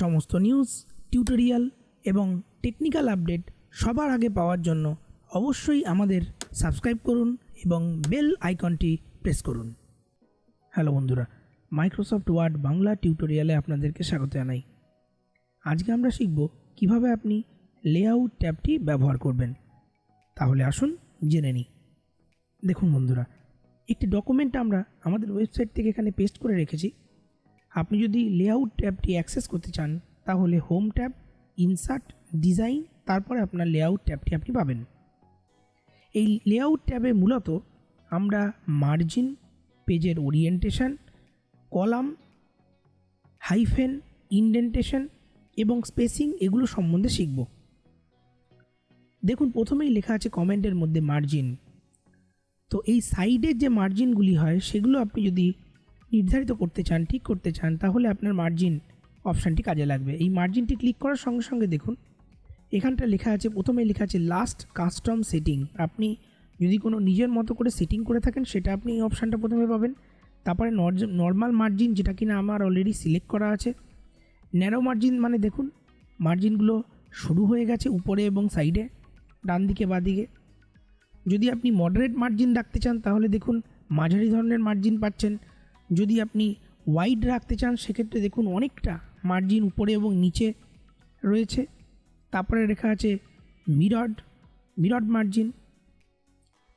সমস্ত news, tutorial এবং technical update সবার আগে পাওয়ার জন্য অবশ্যই আমাদের সাবস্ক্রাইব করুন এবং বেল আইকনটি প্রেস করুন। হ্যালো বন্ধুরা, মাইক্রোসফট ওয়ার্ড বাংলা টিউটোরিয়ালে আপনাদেরকে স্বাগত জানাই। আজকে আমরা শিখব কিভাবে আপনি লেআউট ট্যাবটি ব্যবহার করবেন। তাহলে আসুন জেনে নিই। দেখুন বন্ধুরা, একটি ডকুমেন্ট আমরা আমাদের ওয়েবসাইট থেকে এখানে পেস্ট করে রেখেছি। আপনি যদি লেআউট ট্যাবটি অ্যাক্সেস করতে চান তাহলে হোম ট্যাব, ইনসার্ট, ডিজাইন, তারপরে আপনার লেআউট ট্যাবটি আপনি পাবেন। এই লেআউট ট্যাবে মূলত আমরা মার্জিন, পেজের ওরিয়েন্টেশন, কলাম, হাইফেন, ইনডেন্টেশন এবং স্পেসিং এগুলো সম্বন্ধে শিখব। দেখুন, প্রথমেই লেখা আছে কমেন্টের মধ্যে মার্জিন। তো এই সাইডের যে মার্জিনগুলি হয় সেগুলো আপনি যদি নির্ধারিত করতে চান, ঠিক করতে চান, তাহলে আপনার মার্জিন অপশানটি কাজে লাগবে। এই মার্জিনটি ক্লিক করার সঙ্গে সঙ্গে দেখুন এখানটা লেখা আছে, প্রথমে লেখা আছে লাস্ট কাস্টম সেটিং। আপনি যদি কোনো নিজের মতো করে সেটিং করে থাকেন সেটা আপনি এই অপশানটা প্রথমে পাবেন। তারপরে নর্মাল মার্জিন, যেটা কিনা আমার অলরেডি সিলেক্ট করা আছে। ন্যারো মার্জিন মানে দেখুন মার্জিনগুলো শুরু হয়ে গেছে উপরে এবং সাইডে, ডান দিকে বাঁ দিকে। যদি আপনি মডারেট মার্জিন রাখতে চান তাহলে দেখুন মাঝারি ধরনের মার্জিন পাচ্ছেন। যদি আপনি ওয়াইড রাখতে চান সেক্ষেত্রে দেখুন অনেকটা মার্জিন উপরে এবং নিচে রয়েছে। তারপরে লেখা আছে মিরর্ড মার্জিন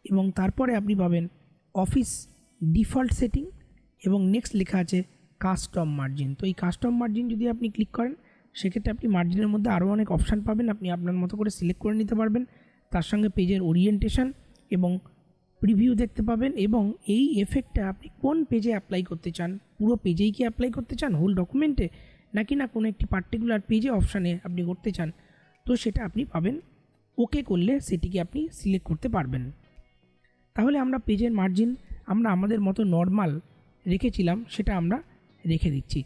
এবং তারপরে আপনি পাবেন অফিস ডিফল্ট সেটিং এবং নেক্সট লেখা আছে কাস্টম মার্জিন। তো এই কাস্টম মার্জিন যদি আপনি ক্লিক করেন সেক্ষেত্রে আপনি মার্জিনের মধ্যে আরও অনেক অপশান পাবেন, আপনি আপনার মতো করে সিলেক্ট করে নিতে পারবেন। তার সঙ্গে পেজের ওরিয়েন্টেশন এবং প্রিভিউ দেখতে পাবেন এবং এই এফেক্টটা আপনি কোন পেজে অ্যাপ্লাই করতে চান, পুরো পেজেই কি অ্যাপ্লাই করতে চান, হোল ডকুমেন্টে, নাকি না কোনো একটি পার্টিকুলার পেজে অপশানে আপনি করতে চান, তো সেটা আপনি পাবেন। ওকে করলে সেটিকে আপনি সিলেক্ট করতে পারবেন। তাহলে আমরা পেজের মার্জিন আমরা আমাদের মতো নর্মাল রেখেছিলাম সেটা আমরা রেখে দিচ্ছি।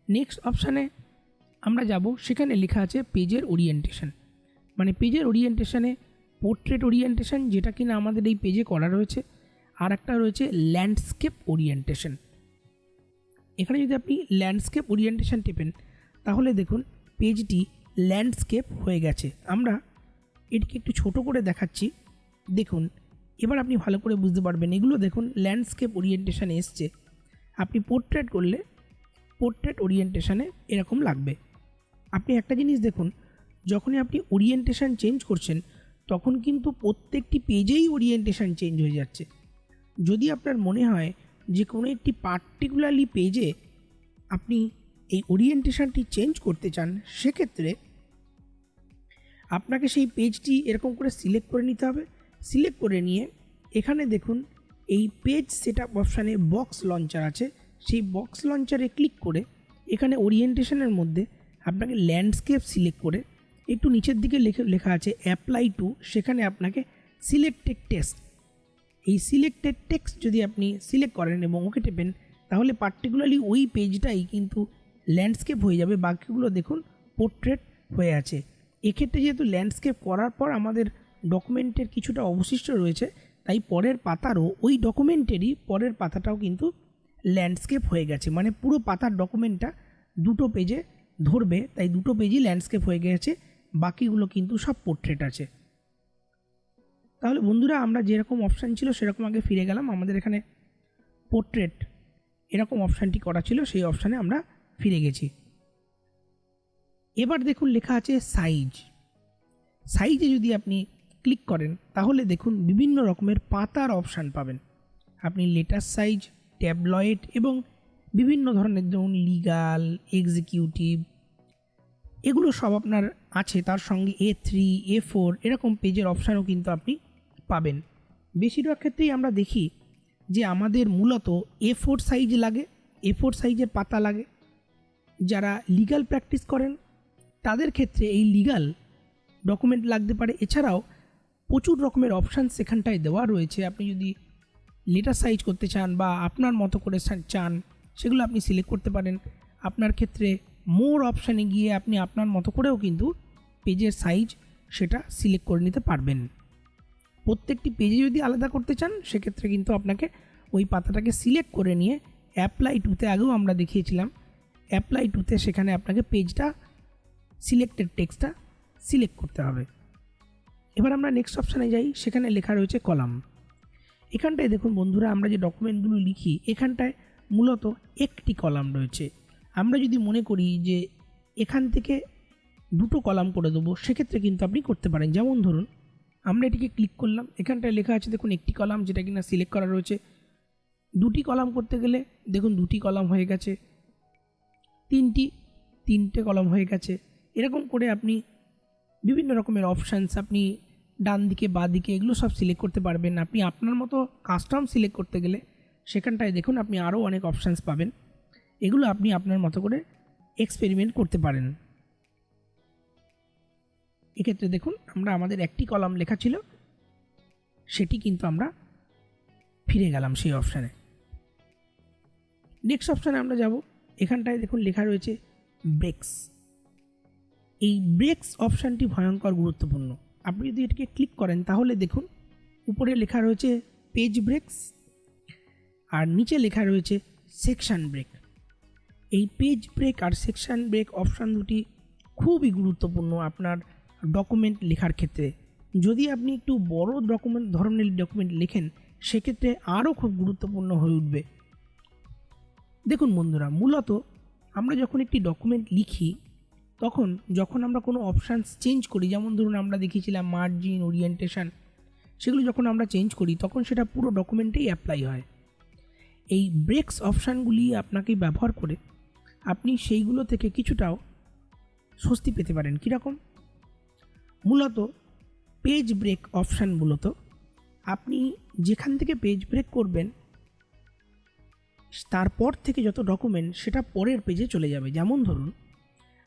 নেক্সট অপশানে আমরা যাব, সেখানে লেখা আছে পেজের ওরিয়েন্টেশন। মানে পেজের ওরিয়েন্টেশনে পোর্ট্রেট ওরিয়েন্টেশন, যেটা কিনা আমাদের এই পেজে করা রয়েছে, আর একটা রয়েছে ল্যান্ডস্কেপ ওরিয়েন্টেশন। এখানে যদি আপনি ল্যান্ডস্কেপ ওরিয়েন্টেশন টেপেন তাহলে দেখুন পেজটি ল্যান্ডস্কেপ হয়ে গেছে। আমরা এটিকে একটু ছোট করে দেখাচ্ছি, দেখুন এবার আপনি ভালো করে বুঝতে পারবেন। এগুলো দেখুন ল্যান্ডস্কেপ ওরিয়েন্টেশনে এসছে। আপনি পোর্ট্রেট করলে পোর্ট্রেট ওরিয়েন্টেশনে এরকম লাগবে। আপনি একটা জিনিস দেখুন, যখনই আপনি ওরিয়েন্টেশন চেঞ্জ করছেন তখন কিন্তু প্রত্যেকটি পেজেই ওরিয়েন্টেশন চেঞ্জ হয়ে যাচ্ছে। যদি আপনার মনে হয় যে কোনো একটি পার্টিকুলারলি পেজে আপনি এই ওরিয়েন্টেশনটি চেঞ্জ করতে চান, সেক্ষেত্রে আপনাকে সেই পেজটি এরকম করে সিলেক্ট করে নিতে হবে। সিলেক্ট করে নিয়ে এখানে দেখুন এই পেজ সেটআপ অপশানে বক্স লঞ্চার আছে, সেই বক্স লঞ্চারে ক্লিক করে এখানে ওরিয়েন্টেশনের মধ্যে আপনাকে ল্যান্ডস্কেপ সিলেক্ট করে একটু নিচের দিকে লেখা আছে অ্যাপ্লাই টু, সেখানে আপনাকে সিলেক্টেড টেক্সট, এই সিলেক্টেড টেক্সট যদি আপনি সিলেক্ট করেন এবং ওকে টেপেন তাহলে পার্টিকুলারলি ওই পেজটাই কিন্তু ল্যান্ডস্কেপ হয়ে যাবে, বাকিগুলো দেখুন পোর্ট্রেট হয়ে আছে। এক্ষেত্রে যেহেতু ল্যান্ডস্কেপ করার পর আমাদের ডকুমেন্টের কিছুটা অবশিষ্ট রয়েছে, তাই পরের পাতারও ওই ডকুমেন্টেরই পরের পাতাটাও কিন্তু ল্যান্ডস্কেপ হয়ে গেছে। মানে পুরো পাতার ডকুমেন্টটা দুটো পেজে ধরবে, তাই দুটো পেজই ল্যান্ডস্কেপ হয়ে গেছে, বাকিগুলো কিন্তু সব পোর্ট্রেট আছে। তাহলে বন্ধুরা, আমরা যেরকম অপশান ছিল সেরকম আগে ফিরে গেলাম। আমাদের এখানে পোর্ট্রেট এরকম অপশানটি করা ছিল, সেই অপশানে আমরা ফিরে গেছি। এবার দেখুন লেখা আছে সাইজ। সাইজে যদি আপনি ক্লিক করেন তাহলে দেখুন বিভিন্ন রকমের পাতার অপশান পাবেন। আপনি লেটার সাইজ, ট্যাবলয়েড এবং বিভিন্ন ধরনের, যেমন লিগাল, এক্সিকিউটিভ, এগুলো সব আপনার আছে। তার সঙ্গে A3, A4 এরকম পেজের অপশানও কিন্তু আপনি পাবেন। বেশিরভাগ ক্ষেত্রেই আমরা দেখি যে আমাদের মূলত A4 সাইজ লাগে, A4 সাইজের পাতা লাগে। যারা লিগাল প্র্যাকটিস করেন তাদের ক্ষেত্রে এই লিগাল ডকুমেন্ট লাগতে পারে। এছাড়াও প্রচুর রকমের অপশান সেখানটায় দেওয়া রয়েছে। আপনি যদি লেটার সাইজ করতে চান বা আপনার মতো করে চান সেগুলো আপনি সিলেক্ট করতে পারেন। আপনার ক্ষেত্রে মোর অপশানে গিয়ে আপনি আপনার মতো করেও কিন্তু পেজের সাইজ সেটা সিলেক্ট করে নিতে পারবেন। প্রত্যেকটি পেজে যদি আলাদা করতে চান সেক্ষেত্রে কিন্তু আপনাকে ওই পাতাটাকে সিলেক্ট করে নিয়ে অ্যাপ্লাই টুতে আগেও আমরা দেখিয়েছিলাম অ্যাপ্লাই টুতে সেখানে আপনাকে পেজটা সিলেক্টেড টেক্সটটা সিলেক্ট করতে হবে। এবার আমরা নেক্সট অপশানে যাই, সেখানে লেখা রয়েছে কলাম। এখানটায় দেখুন বন্ধুরা, আমরা যে ডকুমেন্টগুলো লিখি এখানটায় মূলত একটি কলাম রয়েছে। আমরা যদি মনে করি যে এখান থেকে দুটো কলাম করে দেবো, সেক্ষেত্রে কিন্তু আপনি করতে পারেন। যেমন ধরুন আমরা এটিকে ক্লিক করলাম, এখানটায় লেখা আছে দেখুন একটি কলাম, যেটা কিনা সিলেক্ট করা রয়েছে। দুটি কলাম করতে গেলে দেখুন দুটি কলাম হয়ে গেছে, তিনটে কলাম হয়ে গেছে। এরকম করে আপনি বিভিন্ন রকমের অপশানস আপনি ডান দিকে বা দিকে এগুলো সব সিলেক্ট করতে পারবেন। আপনি আপনার মতো কাস্টম সিলেক্ট করতে গেলে সেখানটায় দেখুন আপনি আরও অনেক অপশানস পাবেন। এগুলো আপনি আপনার মতো করে এক্সপেরিমেন্ট করতে পারেন। এক্ষেত্রে দেখুন আমরা আমাদের একটি কলাম লেখা ছিল, সেটি কিন্তু আমরা ফিরে গেলাম সেই অপশানে। নেক্সট অপশানে আমরা যাব, এখানটায় দেখুন লেখা রয়েছে ব্রেকস। এই ব্রেকস অপশানটি ভয়ঙ্কর গুরুত্বপূর্ণ। আপনি যদি এটিকে ক্লিক করেন তাহলে দেখুন উপরে লেখা রয়েছে পেজ ব্রেকস আর নিচে লেখা রয়েছে সেকশন ব্রেক। এই পেজ ব্রেক আর সেকশন ব্রেক অপশান দুটি খুবই গুরুত্বপূর্ণ আপনার ডকুমেন্ট লেখার ক্ষেত্রে। যদি আপনি একটু বড় ধরনের ডকুমেন্ট লেখেন সেক্ষেত্রে আরও খুব গুরুত্বপূর্ণ হয়ে উঠবে। দেখুন বন্ধুরা, মূলত আমরা যখন একটি ডকুমেন্ট লিখি তখন যখন আমরা কোনো অপশানস চেঞ্জ করি, যেমন ধরুন আমরা দেখিয়েছিলাম মার্জিন, ওরিয়েন্টেশন, সেগুলো যখন আমরা চেঞ্জ করি তখন সেটা পুরো ডকুমেন্টেই অ্যাপ্লাই হয়। এই ব্রেকস অপশানগুলি আপনাকে ব্যবহার করে আপনি সেইগুলো থেকে কিছুটাও স্বস্তি পেতে পারেন। কীরকম? মূলত পেজ ব্রেক অপশান মূলত আপনি যেখান থেকে পেজ ব্রেক করবেন তারপর থেকে যত ডকুমেন্ট সেটা পরের পেজে চলে যাবে। যেমন ধরুন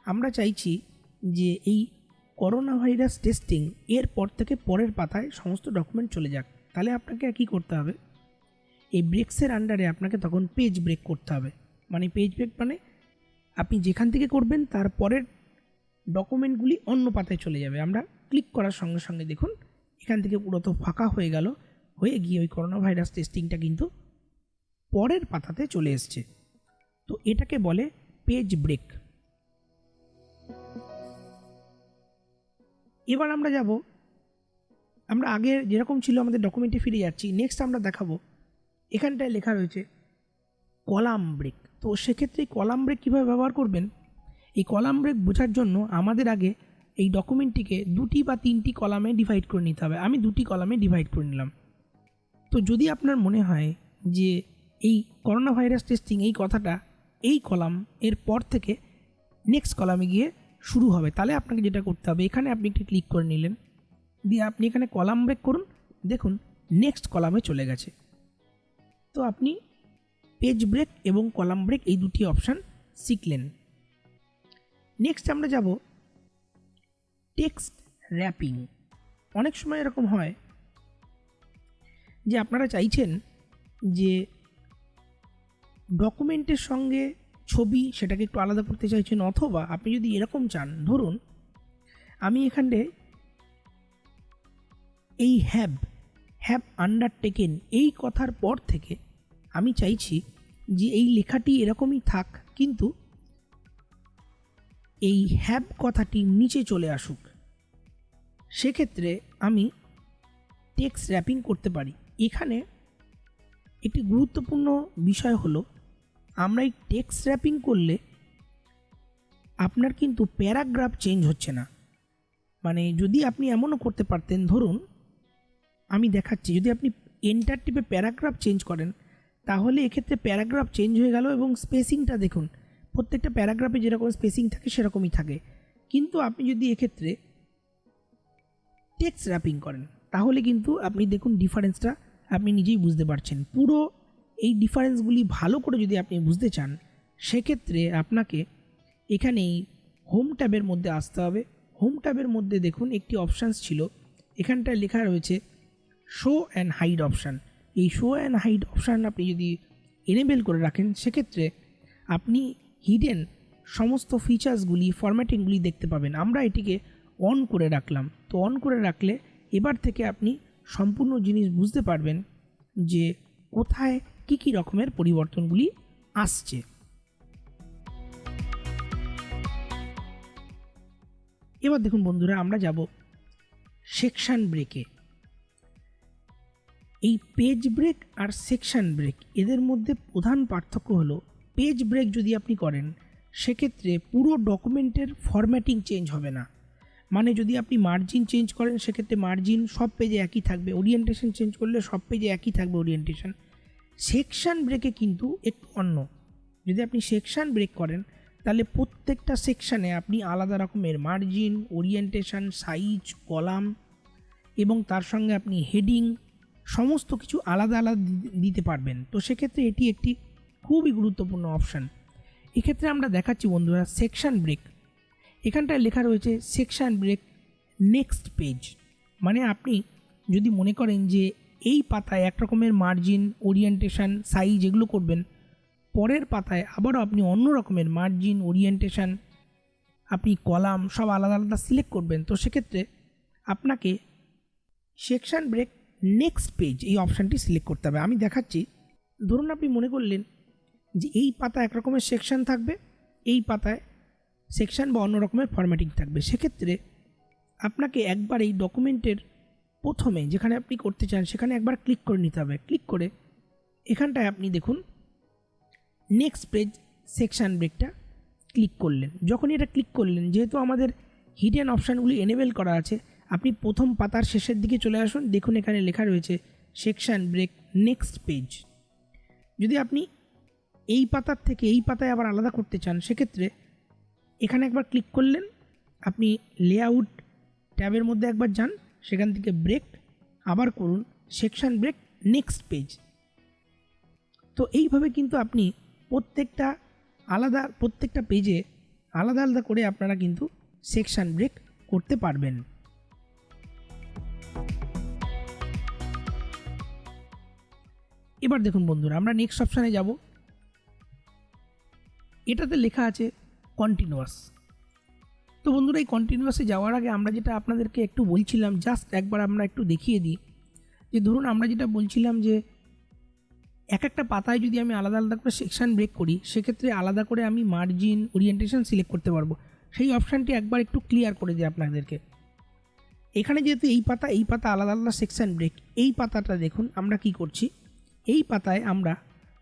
আমরা চাইছি যে এই করোনা ভাইরাস টেস্টিং এর পর থেকে পরের পাতায় সমস্ত ডকুমেন্ট চলে যাক, তাহলে আপনাকে কী করতে হবে, এই ব্রেকসের আন্ডারে আপনাকে তখন পেজ ব্রেক করতে হবে। মানে পেজ ব্রেক মানে আপনি যেখান থেকে করবেন তারপরের ডকুমেন্টগুলি অন্য পাতায় চলে যাবে। আমরা ক্লিক করার সঙ্গে সঙ্গে দেখুন এখান থেকে পুরো তো ফাঁকা হয়ে গেল, হয়ে গিয়ে ওই করোনা ভাইরাস টেস্টিংটা কিন্তু পরের পাতাতে চলে এসছে। তো এটাকে বলে পেজ ব্রেক। এবার আমরা যাব, আমরা আগে যেরকম ছিল আমাদের ডকুমেন্টে ফিরে যাচ্ছি। নেক্সট আমরা দেখাবো এখানটায় লেখা রয়েছে কলাম ব্রেক। তো সেক্ষেত্রে কলাম ব্রেক কীভাবে ব্যবহার করবেন, এই কলাম ব্রেক বোঝার জন্য আমাদের আগে এই ডকুমেন্টটিকে দুটি বা তিনটি কলামে ডিভাইড করে নিতে হবে। আমি দুটি কলামে ডিভাইড করে নিলাম। তো যদি আপনার মনে হয় যে এই করোনা ভাইরাস টেস্টিং এই কথাটা এই কলাম এর পর থেকে নেক্সট কলামে গিয়ে শুরু হবে, তাহলে আপনাকে যেটা করতে হবে, এখানে আপনি একটি ক্লিক করে নিলেন, দিয়ে আপনি এখানে কলাম ব্রেক করুন, দেখুন নেক্সট কলামে চলে গেছে। তো আপনি পেজ ব্রেক এবং কলাম ব্রেক এই দুটি অপশান শিখলেন। নেক্সট আমরা যাব টেক্সট র্যাপিং। অনেক সময় এরকম হয় যে আপনারা চাইছেন যে ডকুমেন্টের সঙ্গে ছবি সেটাকে একটু আলাদা করতে চাইছেন, অথবা আপনি যদি এরকম চান, ধরুন আমি এখানে এই হ্যাভ আন্ডারটেকেন এই কথার পর থেকে আমি চাইছি যে এই লেখাটি এরকমই থাক, কিন্তু এই হ্যাভ কথাটি নিচে চলে আসুক। সেক্ষেত্রে আমি টেক্সট র্যাপিং করতে পারি। এখানে একটি গুরুত্বপূর্ণ বিষয় হলো, আমরা এই টেক্সট র্যাপিং করলে আপনার কিন্তু প্যারাগ্রাফ চেঞ্জ হচ্ছে না। মানে যদি আপনি এমনও করতে পারতেন, ধরুন আমি দেখাচ্ছি, যদি আপনি এন্টার টিপে প্যারাগ্রাফ চেঞ্জ করেন তাহলে এক্ষেত্রে প্যারাগ্রাফ চেঞ্জ হয়ে গেল এবং স্পেসিংটা দেখুন প্রত্যেকটা প্যারাগ্রাফে যেরকম স্পেসিং থাকে সেরকমই থাকে। কিন্তু আপনি যদি এক্ষেত্রে টেক্সট র্যাপিং করেন তাহলে কিন্তু আপনি দেখুন ডিফারেন্সটা আপনি নিজেই বুঝতে পারছেন। পুরো এই ডিফারেন্সগুলি ভালো করে যদি আপনি বুঝতে চান সেক্ষেত্রে আপনাকে এখানেই হোম ট্যাবের মধ্যে আসতে হবে। হোম ট্যাবের মধ্যে দেখুন একটি অপশানস ছিল, এখানটায় লেখা রয়েছে শো অ্যান্ড হাইড অপশান। এই শো অ্যান্ড হাইড অপশান আপনি যদি এনেবেল করে রাখেন সেক্ষেত্রে আপনি হিডেন সমস্ত ফিচার্সগুলি, ফরম্যাটিংগুলি দেখতে পাবেন। আমরা এটিকে অন করে রাখলাম। তো অন করে রাখলে এবার থেকে আপনি সম্পূর্ণ জিনিস বুঝতে পারবেন যে কোথায় কী রকমের পরিবর্তনগুলি আসছে। এবার দেখুন বন্ধুরা, আমরা যাব সেকশন ব্রেকে। এই পেজ ব্রেক আর সেকশন ব্রেক এদের মধ্যে প্রধান পার্থক্য হলো, পেজ ব্রেক যদি আপনি করেন সেক্ষেত্রে পুরো ডকুমেন্টের ফরম্যাটিং চেঞ্জ হবে না। মানে যদি আপনি মার্জিন চেঞ্জ করেন সেক্ষেত্রে মার্জিন সব পেজে একই থাকবে, ওরিয়েন্টেশন চেঞ্জ করলে সব পেজে একই থাকবে ওরিয়েন্টেশন। সেকশন ব্রেকে কিন্তু একটু অন্য। যদি আপনি সেকশন ব্রেক করেন তাহলে প্রত্যেকটা সেকশানে আপনি আলাদা রকমের মার্জিন, ওরিয়েন্টেশন, সাইজ, কলাম এবং তার সঙ্গে আপনি হেডিং সমস্ত কিছু আলাদা আলাদা দিতে পারবেন। তো সেক্ষেত্রে এটি একটি খুবই গুরুত্বপূর্ণ অপশান। এক্ষেত্রে আমরা দেখাচ্ছি বন্ধুরা সেকশন ব্রেক। এখানটায় লেখা রয়েছে সেকশন ব্রেক নেক্সট পেজ। মানে আপনি যদি মনে করেন যে এই পাতায় এক রকমের মার্জিন, ওরিয়েন্টেশন, সাইজ এগুলো করবেন, পরের পাতায় আবারও আপনি অন্য রকমের মার্জিন, ওরিয়েন্টেশন, আপনি কলাম সব আলাদা আলাদা সিলেক্ট করবেন, তো সেক্ষেত্রে আপনাকে সেকশন ব্রেক নেক্সট পেজ এই অপশানটি সিলেক্ট করতে হবে। আমি দেখাচ্ছি। ধরুন আপনি মনে করলেন যে এই পাতা এক রকমের সেকশন থাকবে, এই পাতায় সেকশন বা অন্য রকমের ফরম্যাটিং থাকবে। সেক্ষেত্রে আপনাকে একবার এই ডকুমেন্টের প্রথমে যেখানে আপনি করতে চান সেখানে একবার ক্লিক করে নিতে হবে। ক্লিক করে এখানটায় আপনি দেখুন নেক্সট পেজ সেকশন ব্রেকটা ক্লিক করলেন। যখনই এটা ক্লিক করলেন, যেহেতু আমাদের হিডেন অপশানগুলি এনেবেল করা আছে, আপনি প্রথম পাতার শেষের দিকে চলে আসুন। দেখুন এখানে লেখা রয়েছে সেকশন ব্রেক নেক্সট পেজ। যদি আপনি এই পাতার থেকে এই পাতায় আবার আলাদা করতে চান সেক্ষেত্রে এখানে একবার ক্লিক করলেন, আপনি লেআউট ট্যাবের মধ্যে একবার যান, সেখান থেকে ব্রেক আবার করুন সেকশন ব্রেক নেক্সট পেজ। তো এইভাবে কিন্তু আপনি প্রত্যেকটা পেজে আলাদা আলাদা করে আপনারা কিন্তু সেকশন ব্রেক করতে পারবেন। এবার দেখুন বন্ধুরা, আমরা নেক্সট অপশানে যাব। এটাতে লেখা আছে কন্টিনিউয়াস। তো বন্ধুরা, এই কন্টিনিউয়াসে যাওয়ার আগে আমরা যেটা আপনাদেরকে একটু বলছিলাম, জাস্ট একবার আমরা একটু দেখিয়ে দিই যে ধরুন আমরা যেটা বলছিলাম যে এক একটা পাতায় যদি আমি আলাদা আলাদা করে সেকশন ব্রেক করি সেক্ষেত্রে আলাদা করে আমি মার্জিন, ওরিয়েন্টেশন সিলেক্ট করতে পারবো। সেই অপশানটি একবার একটু ক্লিয়ার করে দিই আপনাদেরকে। এখানে যেহেতু এই পাতা আলাদা আলাদা সেকশন ব্রেক, এই পাতাটা দেখুন আমরা কি করছি, এই পাতায় আমরা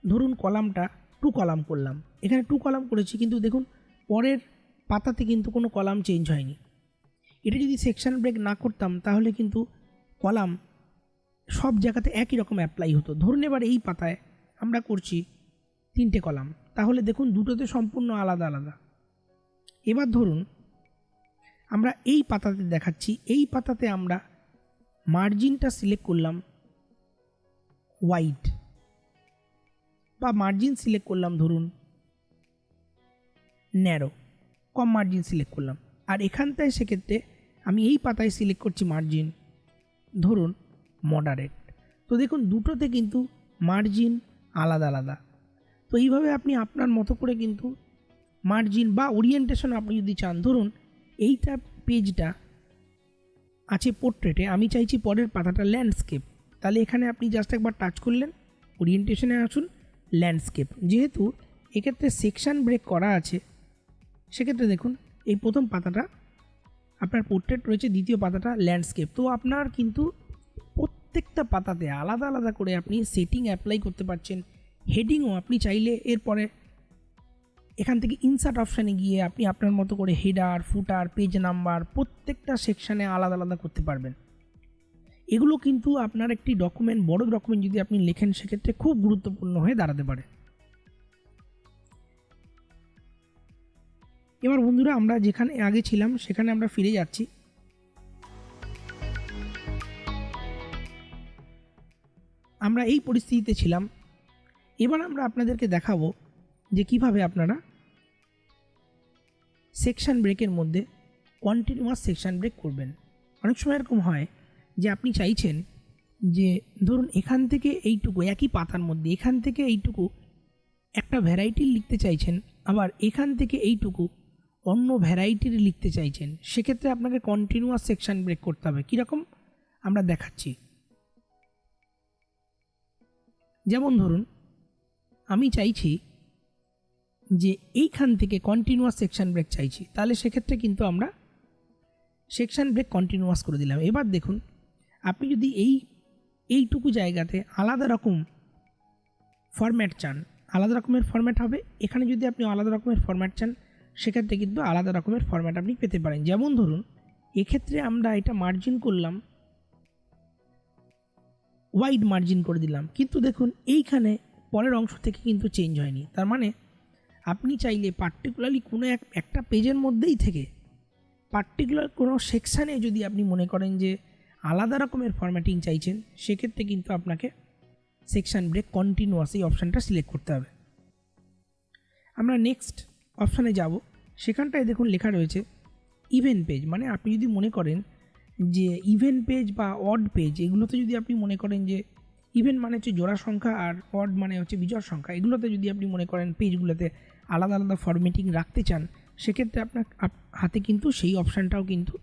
ধরুন কলামটা 2 কলাম করলাম, এখানে 2 কলাম করেছি, কিন্তু দেখুন পরের পাতাতে কিন্তু কোনো কলাম চেঞ্জ হয়নি। এটা যদি সেকশন ব্রেক না করতাম তাহলে কিন্তু কলাম সব জায়গাতে একই রকম অ্যাপ্লাই হতো। ধরুন এবার এই পাতায় আমরা করছি 3টে কলাম, তাহলে দেখুন দুটোতে সম্পূর্ণ আলাদা আলাদা। এবার ধরুন আমরা এই পাতাতে দেখাচ্ছি, এই পাতাতে আমরা মার্জিনটা সিলেক্ট করলাম হোয়াইট, বা মার্জিন সিলেক্ট করলাম ধরুন ন্যারো, কম মার্জিন সিলেক্ট করলাম। আর এখানটায় সেক্ষেত্রে আমি এই পাতায় সিলেক্ট করছি মার্জিন ধরুন মডারেট। তো দেখুন দুটোতে কিন্তু মার্জিন আলাদা আলাদা। তো এইভাবে আপনি আপনার মতো করে কিন্তু মার্জিন বা ওরিয়েন্টেশন আপনি যদি চান, ধরুন এইটা পেজটা আছে পোর্ট্রেটে, আমি চাইছি পরের পাতাটা ল্যান্ডস্কেপ, তাহলে এখানে আপনি জাস্ট একবার টাচ করলেন, ওরিয়েন্টেশনে আসুন, ল্যান্ডস্কেপ। যেহেতু এক্ষেত্রে সেকশন ব্রেক করা আছে সেক্ষেত্রে দেখুন এই প্রথম পাতাটা আপনার পোর্ট্রেট রয়েছে, দ্বিতীয় পাতাটা ল্যান্ডস্কেপ। তো আপনার কিন্তু প্রত্যেকটা পাতাতে আলাদা আলাদা করে আপনি সেটিং অ্যাপ্লাই করতে পারছেন। হেডিংও আপনি চাইলে এরপরে এখান থেকে ইনসার্ট অপশানে গিয়ে আপনি আপনার মতো করে হেডার, ফুটার, পেজ নাম্বার প্রত্যেকটা সেকশানে আলাদা আলাদা করতে পারবেন। এগুলো কিন্তু আপনার একটি ডকুমেন্ট, বড় ডকুমেন্ট যদি আপনি লেখেন সেক্ষেত্রে খুব গুরুত্বপূর্ণ হয়ে দাঁড়াতে পারে। এবার বন্ধুরা, আমরা যেখানে আগে ছিলাম সেখানে আমরা ফিরে যাচ্ছি। আমরা এই পরিস্থিতিতে ছিলাম। এবার আমরা আপনাদেরকে দেখাবো যে কিভাবে আপনারা সেকশন ব্রেকের মধ্যে কন্টিনিউয়াস সেকশন ব্রেক করবেন। অনেক সময় এরকম হয় যে আপনি চাইছেন যে ধরুন এখান থেকে এইটুকু একই পাতার মধ্যে, এখান থেকে এইটুকু একটা ভ্যারাইটির লিখতে চাইছেন, আবার এখান থেকে এইটুকু অন্য ভ্যারাইটির লিখতে চাইছেন, সেক্ষেত্রে আপনাকে কন্টিনিউয়াস সেকশন ব্রেক করতে হবে। কীরকম আমরা দেখাচ্ছি। যেমন ধরুন আমি চাইছি যে এইখান থেকে কন্টিনিউয়াস সেকশন ব্রেক চাইছি, তাহলে সেক্ষেত্রে কিন্তু আমরা সেকশন ব্রেক কন্টিনিউয়াস করে দিলাম। এবার দেখুন আপনি যদি এইটুকু জায়গাতে আলাদা রকম ফরম্যাট চান, আলাদা রকমের ফরম্যাট হবে। এখানে যদি আপনি আলাদা রকমের ফরম্যাট চান সেক্ষেত্রে কিন্তু আলাদা রকমের ফরম্যাট আপনি পেতে পারেন। যেমন ধরুন এক্ষেত্রে আমরা এটা মার্জিন করলাম, ওয়াইড মার্জিন করে দিলাম, কিন্তু দেখুন এইখানে পরের অংশ থেকে কিন্তু চেঞ্জ হয়নি। তার মানে আপনি চাইলে পার্টিকুলারলি কোনো একটা পেজের মধ্যেই থেকে পার্টিকুলার কোনো সেকশানে যদি আপনি মনে করেন যে আলাদা রকমের ফরম্যাটিং চাইছেন, সেক্ষেত্রে কিন্তু আপনাকে সেকশন ব্রেক কন্টিনিউয়াস এই অপশানটা সিলেক্ট করতে হবে। আমরা নেক্সট অপশানে যাব। সেখানটায় দেখুন লেখা রয়েছে ইভেন পেজ। মানে আপনি যদি মনে করেন যে ইভেন পেজ বা অড পেজ, এগুলোতে যদি আপনি মনে করেন যে ইভেন মানে হচ্ছে জোড়া সংখ্যা আর অড মানে হচ্ছে বিজোড় সংখ্যা, এগুলোতে যদি আপনি মনে করেন পেজগুলোতে আলাদা আলাদা ফরম্যাটিং রাখতে চান, সেক্ষেত্রে আপনার হাতে কিন্তু সেই অপশানটাও কিন্তু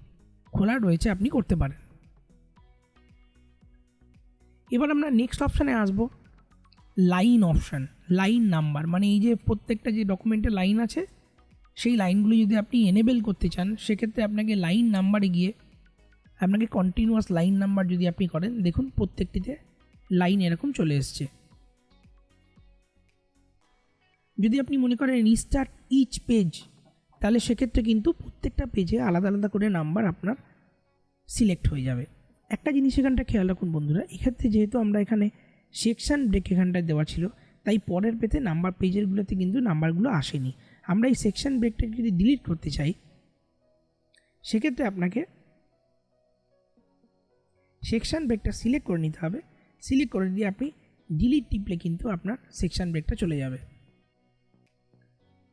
খোলা রয়েছে, আপনি করতে পারেন। এবার আমরা নেক্সট অপশানে আসব, লাইন অপশান, লাইন নাম্বার। মানে এই যে প্রত্যেকটা যে ডকুমেন্টের লাইন আছে সেই লাইনগুলো যদি আপনি এনেবেল করতে চান, সেক্ষেত্রে আপনাকে লাইন নাম্বারে গিয়ে আপনাকে কন্টিনিউয়াস লাইন নাম্বার যদি আপনি করেন, দেখুন প্রত্যেকটিতে লাইন এরকম চলে এসছে। যদি আপনি মনে করেন রিস্টার্ট ইচ পেজ, তাহলে সেক্ষেত্রে কিন্তু প্রত্যেকটা পেজে আলাদা আলাদা করে নাম্বার আপনার সিলেক্ট হয়ে যাবে। একটা জিনিস এখানটা খেয়াল রাখুন বন্ধুরা, এক্ষেত্রে যেহেতু আমরা এখানে সেকশন ব্রেক এখানটায় দেওয়া ছিল, তাই পরের পেতে নাম্বার পেজেরগুলোতে কিন্তু নাম্বারগুলো আসেনি। আমরা এই সেকশন ব্রেকটাকে যদি ডিলিট করতে চাই, সেক্ষেত্রে আপনাকে সেকশন ব্রেকটা সিলেক্ট করে নিতে হবে। সিলেক্ট করে দিয়ে আপনি ডিলিট টিপলে কিন্তু আপনার সেকশন ব্রেকটা চলে যাবে।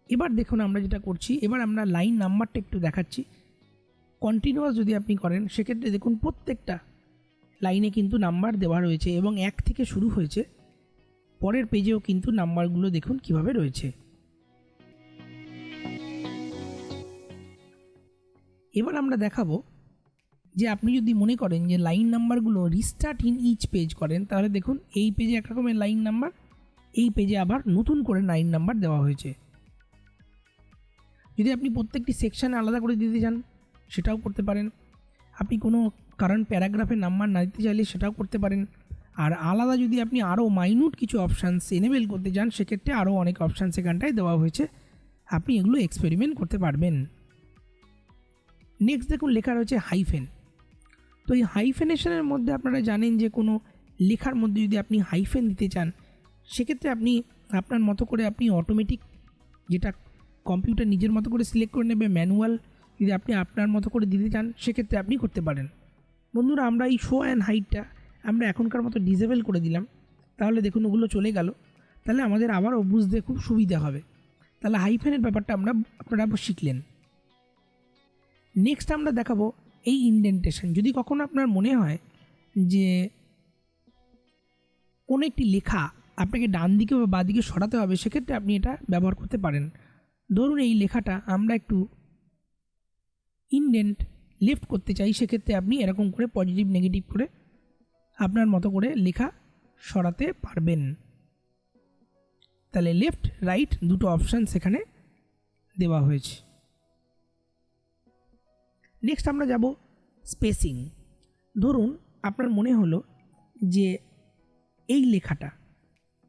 এবার দেখুন আমরা যেটা করছি, এবার আমরা লাইন নাম্বারটা একটু দেখাচ্ছি। কন্টিনিউয়াস যদি আপনি করেন, সেক্ষেত্রে দেখুন প্রত্যেকটা লাইনে কিন্তু নাম্বার দেওয়া রয়েছে এবং 1 থেকে শুরু হয়েছে। পরের পেজেও কিন্তু নাম্বারগুলো দেখুন কিভাবে রয়েছে। এবার আমরা দেখাবো যে আপনি যদি মনে করেন যে লাইন নাম্বারগুলো রিস্টার্ট ইন ইচ পেজ করেন, তাহলে দেখুন এই পেজে একরকমের লাইন নাম্বার, এই পেজে আবার নতুন করে লাইন নাম্বার দেওয়া হয়েছে। যদি আপনি প্রত্যেকটি সেকশানে আলাদা করে দিতে চান, সেটাও করতে পারেন। আপনি কোনো কারেন্ট প্যারাগ্রাফের নাম্বার না দিতে চাইলে সেটাও করতে পারেন। আর আলাদা যদি আপনি আরও মাইনিউট কিছু অপশানস এনেবেল করতে চান, সেক্ষেত্রে আরও অনেক অপশান সেখানটায় দেওয়া হয়েছে, আপনি এগুলো এক্সপেরিমেন্ট করতে পারবেন। নেক্সট দেখুন লেখা রয়েছে হাইফেন। তো এই হাইফেনেশনের মধ্যে আপনারা জানেন যে কোনো লেখার মধ্যে যদি আপনি হাইফেন দিতে চান, সেক্ষেত্রে আপনি আপনার মতো করে আপনি অটোমেটিক, যেটা কম্পিউটার নিজের মতো করে সিলেক্ট করে নেবে, ম্যানুয়াল যদি আপনি আপনার মতো করে দিতে চান, সেক্ষেত্রে আপনি করতে পারেন। বন্ধুরা আমরা এই শো অ্যান্ড হাইটটা আমরা এখনকার মতো ডিসেবল করে দিলাম, তাহলে দেখুন ওগুলো চলে গেল। তাহলে আমাদের আবারও বুঝতে খুব সুবিধা হবে। তাহলে হাইফেনের ব্যাপারটা আপনারা শিখলেন। নেক্সট আমরা দেখাবো এই ইনডেন্টেশন। যদি কখনো আপনার মনে হয় যে কোনো একটি লেখা আপনাকে ডান দিকে বা বাঁ দিকে সরাতে হবে, সেক্ষেত্রে আপনি এটা ব্যবহার করতে পারেন। ধরুন এই লেখাটা আমরা একটু ইনডেন্ট লেফট করতে চাই, সেক্ষেত্রে আপনি এরকম করে পজিটিভ নেগেটিভ করে আপনার মতো করে লেখা সরাতে পারবেন। তাহলে লেফট রাইট দুটো অপশান সেখানে দেওয়া হয়েছে। নেক্সট আমরা যাব স্পেসিং। ধরুন আপনার মনে হলো যে এই লেখাটা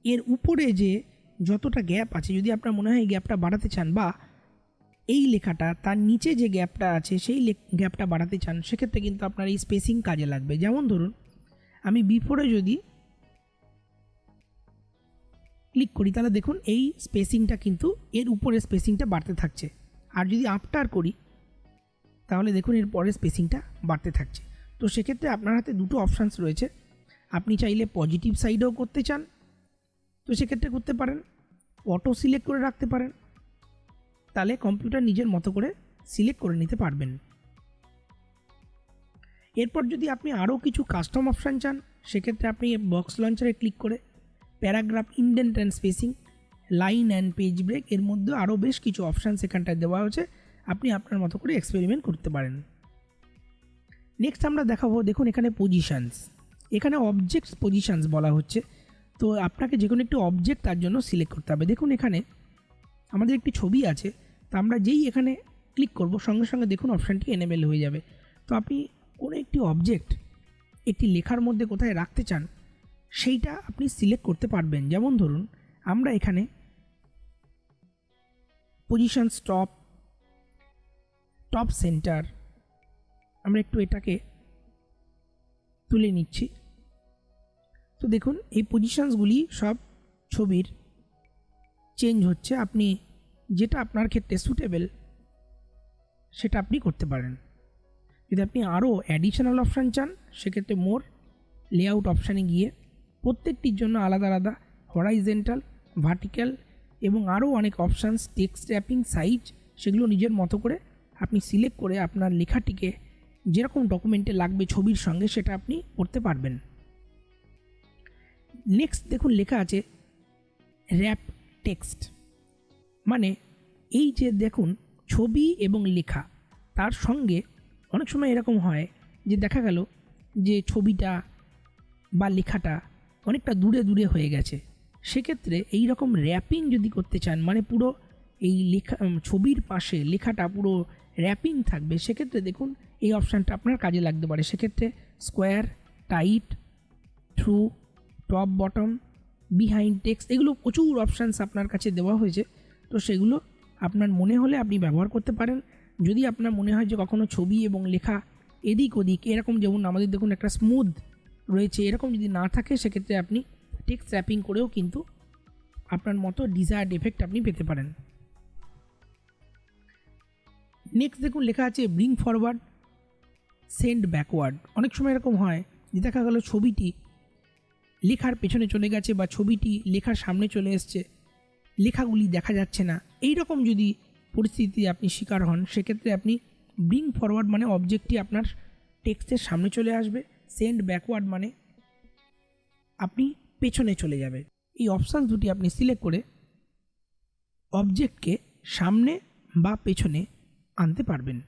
এর উপরে যে যতটা গ্যাপ আছে, যদি আপনার মনে হয় এই গ্যাপটা বাড়াতে চান, বা এই লেখাটা তার নিচে যে গ্যাপটা আছে সেই গ্যাপটা বাড়াতে চান, সেক্ষেত্রে কিন্তু আপনার এই স্পেসিং কাজে লাগবে। যেমন ধরুন আমি বিফোরে যদি ক্লিক করি, তাহলে দেখুন এই স্পেসিংটা কিন্তু এর উপরে স্পেসিংটা বাড়তে থাকছে। আর যদি আফটার করি, তাহলে দেখুন এর পরে স্পেসিংটা বাড়তে থাকছে। তো সেক্ষেত্রে আপনার হাতে দুটো অপশানস রয়েছে। আপনি চাইলে পজিটিভ সাইডেও করতে চান, তো সেক্ষেত্রে করতে পারেন, অটো সিলেক্ট করে রাখতে পারেন, তাহলে কম্পিউটার নিজের মতো করে সিলেক্ট করে নিতে পারবেন। এরপর যদি আপনি আরও কিছু কাস্টম অপশান চান, সেক্ষেত্রে আপনি বক্স লঞ্চারে ক্লিক করে paragraph, indent and spacing, line and page break, এর মধ্যে আরও বেশ কিছু অপশান সেখানটায় দেওয়া হয়েছে, আপনি আপনার মতো করে এক্সপেরিমেন্ট করতে পারেন। নেক্সট আমরা দেখাবো, দেখুন এখানে পজিশানস, এখানে অবজেক্টস পজিশানস বলা হচ্ছে। তো আপনাকে যে কোনো একটি অবজেক্ট তার জন্য সিলেক্ট করতে হবে। দেখুন এখানে আমাদের একটি ছবি আছে, তো আমরা যেই এখানে ক্লিক করব, সঙ্গে সঙ্গে দেখুন অপশানটি এনেবেল হয়ে যাবে। তো আপনি কোনো একটি অবজেক্ট একটি লেখার মধ্যে কোথায় রাখতে চান সেইটা আপনি সিলেক্ট করতে পারবেন। যেমন ধরুন আমরা এখানে পজিশন টপ সেন্টার, আমরা একটু এটাকে তুলে নিচ্ছি। তো দেখুন এই পজিশনসগুলি সব ছবির চেঞ্জ হচ্ছে। আপনি যেটা আপনার ক্ষেত্রে সুটেবল সেটা আপনি করতে পারেন। যদি আপনি আরও অ্যাডিশনাল অপশান চান সেক্ষেত্রে মোর লেআউট অপশানে গিয়ে প্রত্যেকটির জন্য আলাদা আলাদা হরাইজেন্টাল, ভার্টিক্যাল এবং আরও অনেক অপশানস, টেক্সট র্যাপিং, সাইজ, সেগুলো নিজের মতো করে আপনি সিলেক্ট করে আপনার লেখাটিকে যেরকম ডকুমেন্টে লাগবে ছবির সঙ্গে সেটা আপনি করতে পারবেন। নেক্সট দেখুন লেখা আছে র্যাপ টেক্সট, মানে এই যে দেখুন ছবি এবং লেখা তার সঙ্গে অনেক সময় এরকম হয় যে দেখা গেল যে ছবিটা বা লেখাটা অনেকটা দূরে দূরে হয়ে গেছে। সেক্ষেত্রে এই রকম র্যাপিং যদি করতে চান, মানে পুরো এই লেখা ছবির পাশে লেখাটা পুরো র্যাপিং থাকবে, সেক্ষেত্রে দেখুন এই অপশানটা আপনার কাজে লাগতে পারে। সেক্ষেত্রে square, tight, through, top bottom, behind text, এগুলো প্রচুর অপশানস আপনার কাছে দেওয়া হয়েছে। তো সেগুলো আপনার মনে হলে আপনি ব্যবহার করতে পারেন। যদি আপনার মনে হয় যে কখনও ছবি এবং লেখা এদিক ওদিক এরকম, যেমন আমাদের দেখুন একটা স্মুথ রয়েছে, এরকম যদি না থাকে সেক্ষেত্রে আপনি টেক্সট র্যাপিং করেও কিন্তু আপনার মতো ডিজায়ার্ড এফেক্ট আপনি পেতে পারেন। নেক্সট দেখুন লেখা আছে ব্রিং ফরওয়ার্ড, সেন্ড ব্যাকওয়ার্ড। অনেক সময় এরকম হয় যে দেখা গেল ছবিটি লেখার পেছনে চলে গেছে বা ছবিটি লেখার সামনে চলে এসছে, লেখাগুলি দেখা যাচ্ছে না। এই রকম যদি পরিস্থিতি আপনি শিকার হন সেক্ষেত্রে আপনি ব্রিং ফরওয়ার্ড মানে অবজেক্টটি আপনার টেক্সটের সামনে চলে আসবে, সেন্ড ব্যাকওয়ার্ড মানে আপনি পেছনে চলে যাবে। এই অপশান দুটি আপনি সিলেক্ট করে অবজেক্টকে সামনে বা পেছনে আনতে পারবেন।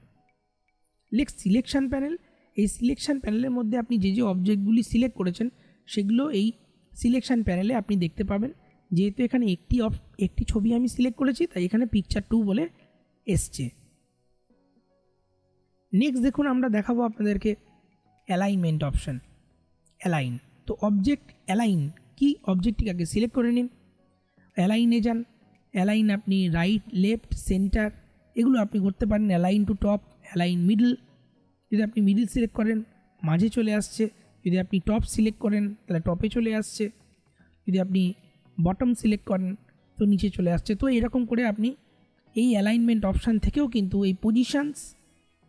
Next selection panel. এই সিলেকশন প্যানেলের মধ্যে আপনি যে যে অবজেক্টগুলি সিলেক্ট করেছেন সেগুলো এই সিলেকশন প্যানেলে আপনি দেখতে পাবেন। যেহেতু এখানে একটি ছবি আমি সিলেক্ট করেছি তাই এখানে পিকচার 2 বলে এসছে। নেক্সট দেখুন আমরা দেখাবো আপনাদেরকে অ্যালাইনমেন্ট অপশান, অ্যালাইন। তো অবজেক্ট অ্যালাইন কি, অবজেক্টটিকে আগে সিলেক্ট করে নিন, অ্যালাইনে যান। অ্যালাইন আপনি রাইট, লেফট, সেন্টার এগুলো আপনি করতে পারেন। Align to top, align middle, যদি আপনি মিডল সিলেক্ট করেন মাঝে চলে আসছে, যদি আপনি টপ সিলেক্ট করেন তাহলে টপে চলে আসছে, যদি আপনি বটম সিলেক্ট করেন তো নিচে চলে আসছে। তো এরকম করে আপনি এই অ্যালাইনমেন্ট অপশান থেকেও কিন্তু এই পজিশানস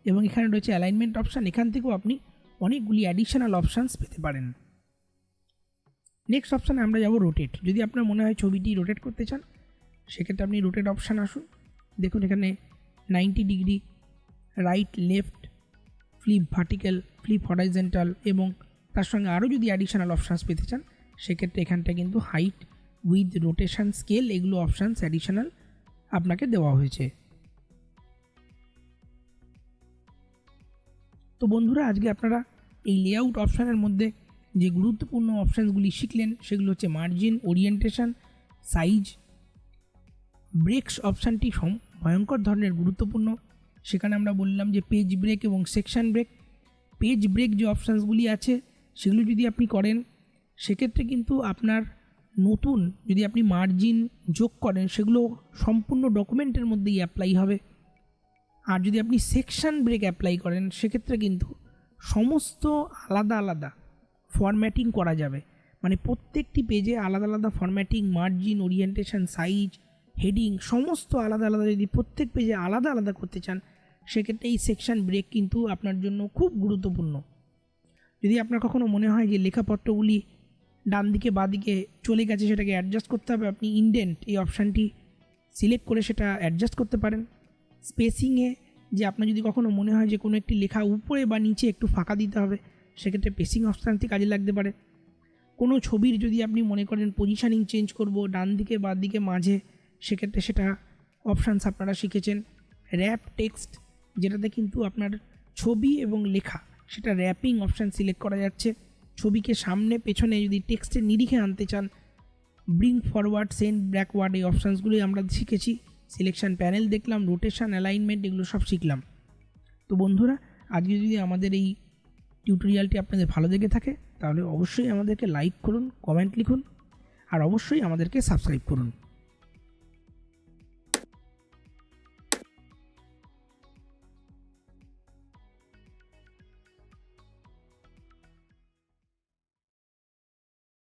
এবং এখানে রয়েছে অ্যালাইনমেন্ট অপশান, এখান থেকেও আপনি অনেকগুলি অ্যাডিশনাল অপশানস পেতে পারেন। নেক্সট অপশানে আমরা যাব রোটেট। যদি আপনার মনে হয় ছবিটি রোটেট করতে চান সেক্ষেত্রে আপনি রোটেট অপশান আসুন। দেখুন এখানে 90 degree, right, left, flip vertical, flip horizontal এবং তার সঙ্গে আরও যদি অ্যাডিশনাল অপশানস পেতে চান সেক্ষেত্রে এখানটা কিন্তু হাইট, উইথ, রোটেশন, স্কেল এগুলো অপশানস অ্যাডিশনাল আপনাকে দেওয়া হয়েছে। তো বন্ধুরা আজকে আপনারা এই লেআউট অপশানের মধ্যে যে গুরুত্বপূর্ণ অপশানসগুলি শিখলেন সেগুলো হচ্ছে মার্জিন, ওরিয়েন্টেশন, সাইজ। ব্রেকস অপশানটি ভয়ঙ্কর ধরনের গুরুত্বপূর্ণ। সেখানে আমরা বললাম যে পেজ ব্রেক এবং সেকশন ব্রেক। পেজ ব্রেক যে অপশানসগুলি আছে সেগুলো যদি আপনি করেন সেক্ষেত্রে কিন্তু আপনার নতুন যদি আপনি মার্জিন যোগ করেন সেগুলো সম্পূর্ণ ডকুমেন্টের মধ্যেই অ্যাপ্লাই হবে। আর যদি আপনি সেকশন ব্রেক অ্যাপ্লাই করেন সেক্ষেত্রে কিন্তু সমস্ত আলাদা আলাদা ফরম্যাটিং করা যাবে, মানে প্রত্যেকটি পেজে আলাদা আলাদা formatting, margin, orientation, size, heading সমস্ত আলাদা আলাদা যদি প্রত্যেক পেজে আলাদা আলাদা করতে চান সেক্ষেত্রে এই সেকশন ব্রেক কিন্তু আপনার জন্য খুব গুরুত্বপূর্ণ। যদি আপনার কখনো মনে হয় যে লেখাপত্রগুলি ডান দিকে বা দিকে চলে গেছে সেটাকে অ্যাডজাস্ট করতে হবে, আপনি ইনডেন্ট এই অপশানটি সিলেক্ট করে সেটা অ্যাডজাস্ট করতে পারেন। স্পেসিংয়ে যে আপনার যদি কখনো মনে হয় যে কোনো একটি লেখা উপরে বা নিচে একটু ফাঁকা দিতে হবে সেক্ষেত্রে পেসিং অপশানটি কাজে লাগতে পারে। কোনো ছবির যদি আপনি মনে করেন পজিশানিং চেঞ্জ করব ডান দিকে বা দিকে মাঝে সেক্ষেত্রে সেটা অপশানস আপনারা শিখেছেন। র্যাপ টেক্সট যেটাতে কিন্তু আপনার ছবি এবং লেখা সেটা র্যাপিং অপশান সিলেক্ট করা যাচ্ছে। ছবিকে সামনে পেছনে যদি টেক্সটের নিরিখে আনতে চান, ব্রিং ফরওয়ার্ড, সেন্ড ব্যাকওয়ার্ড এই অপশানসগুলি আমরা শিখেছি। সিলেকশন প্যানেল দেখলাম, রোটেশন, অ্যালাইনমেন্ট এগুলো সব শিখলাম। তো বন্ধুরা আজকে যদি আমাদের এই টিউটোরিয়ালটি আপনাদের ভালো লেগে থাকে তাহলে অবশ্যই আমাদেরকে লাইক করুন, কমেন্ট লিখুন আর অবশ্যই আমাদেরকে সাবস্ক্রাইব করুন।